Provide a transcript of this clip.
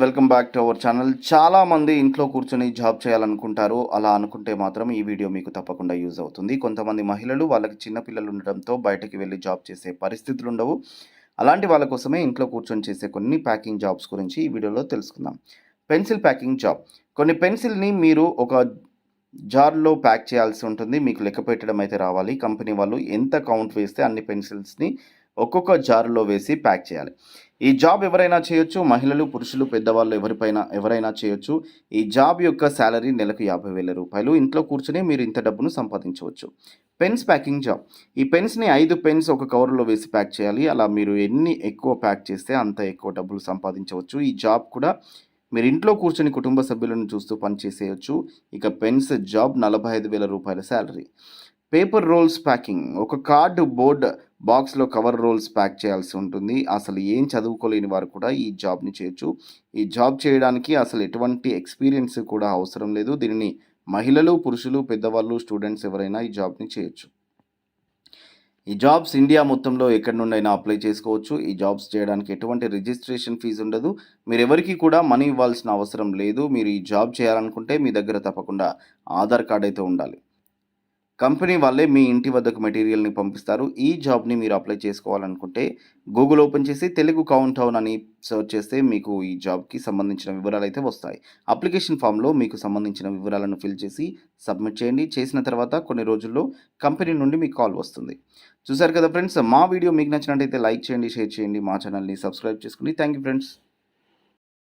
Welcome back to our channel. చాలామంది ఇంట్లో కూర్చొని జాబ్ చేయాలనుకుంటారు. అలా అనుకుంటే మాత్రం ఈ వీడియో మీకు తప్పకుండా యూజ్ అవుతుంది. కొంతమంది మహిళలు వాళ్ళకి చిన్న పిల్లలు ఉండడంతో బయటకి వెళ్ళి జాబ్ చేసే పరిస్థితులు ఉండవు. అలాంటి వాళ్ళ కోసమే ఇంట్లో కూర్చొని చేసే కొన్ని ప్యాకింగ్ జాబ్స్ గురించి ఈ వీడియోలో తెలుసుకుందాం. Pencil packing job. కొన్ని పెన్సిల్ని మీరు ఒక జార్లో ప్యాక్ చేయాల్సి ఉంటుంది. మీకు లెక్క పెట్టడం అయితే రావాలి. కంపెనీ వాళ్ళు ఎంత కౌంట్ వేస్తే అన్ని పెన్సిల్స్ని ఒక్కొక్క జార్లో వేసి ప్యాక్ చేయాలి. ఈ జాబ్ ఎవరైనా చేయొచ్చు. మహిళలు, పురుషులు, పెద్దవాళ్ళు ఎవరైనా చేయొచ్చు. ఈ జాబ్ యొక్క శాలరీ నెలకు 50,000 రూపాయలు. ఇంట్లో కూర్చొని మీరు ఇంత డబ్బును సంపాదించవచ్చు. Pens packing job. ఈ పెన్స్ని 5 పెన్స్ ఒక కవర్లో వేసి ప్యాక్ చేయాలి. అలా మీరు ఎన్ని ఎక్కువ ప్యాక్ చేస్తే అంత ఎక్కువ డబ్బులు సంపాదించవచ్చు. ఈ జాబ్ కూడా మీరు ఇంట్లో కూర్చొని కుటుంబ సభ్యులను చూస్తూ పనిచేసేయచ్చు. ఇక పెన్స్ జాబ్ 45,000 రూపాయల శాలరీ. Paper roles packing. ఒక కార్డు బోర్డ్ బాక్స్లో కవర్ రోల్స్ ప్యాక్ చేయాల్సి ఉంటుంది. అసలు ఏం చదువుకోలేని వారు కూడా ఈ జాబ్ని చేయొచ్చు. ఈ జాబ్ చేయడానికి అసలు ఎటువంటి ఎక్స్పీరియన్స్ కూడా అవసరం లేదు. దీనిని మహిళలు, పురుషులు, పెద్దవాళ్ళు, స్టూడెంట్స్ ఎవరైనా ఈ జాబ్ని చేయొచ్చు. ఈ జాబ్స్ ఇండియా మొత్తంలో ఎక్కడి నుండైనా అప్లై చేసుకోవచ్చు. ఈ జాబ్స్ చేయడానికి ఎటువంటి రిజిస్ట్రేషన్ ఫీజు ఉండదు. మీరు ఎవరికి కూడా మనీ ఇవ్వాల్సిన అవసరం లేదు. మీరు ఈ జాబ్ చేయాలనుకుంటే మీ దగ్గర తప్పకుండా ఆధార్ కార్డ్ అయితే ఉండాలి. కంపెనీ వాళ్ళే మీ ఇంటి వద్దకు మెటీరియల్ని పంపిస్తారు. ఈ జాబ్ని మీరు అప్లై చేసుకోవాలనుకుంటే గూగుల్ ఓపెన్ చేసి తెలుగు కౌంట్ డౌన్ అని సెర్చ్ చేస్తే మీకు ఈ జాబ్కి సంబంధించిన వివరాలు అయితే వస్తాయి. అప్లికేషన్ ఫామ్లో మీకు సంబంధించిన వివరాలను ఫిల్ చేసి సబ్మిట్ చేయండి. చేసిన తర్వాత కొన్ని రోజుల్లో కంపెనీ నుండి మీకు కాల్ వస్తుంది. చూసారు కదా ఫ్రెండ్స్, మా వీడియో మీకు నచ్చినట్టయితే లైక్ చేయండి, షేర్ చేయండి, మా ఛానల్ని సబ్స్క్రైబ్ చేసుకోండి. Thank you friends.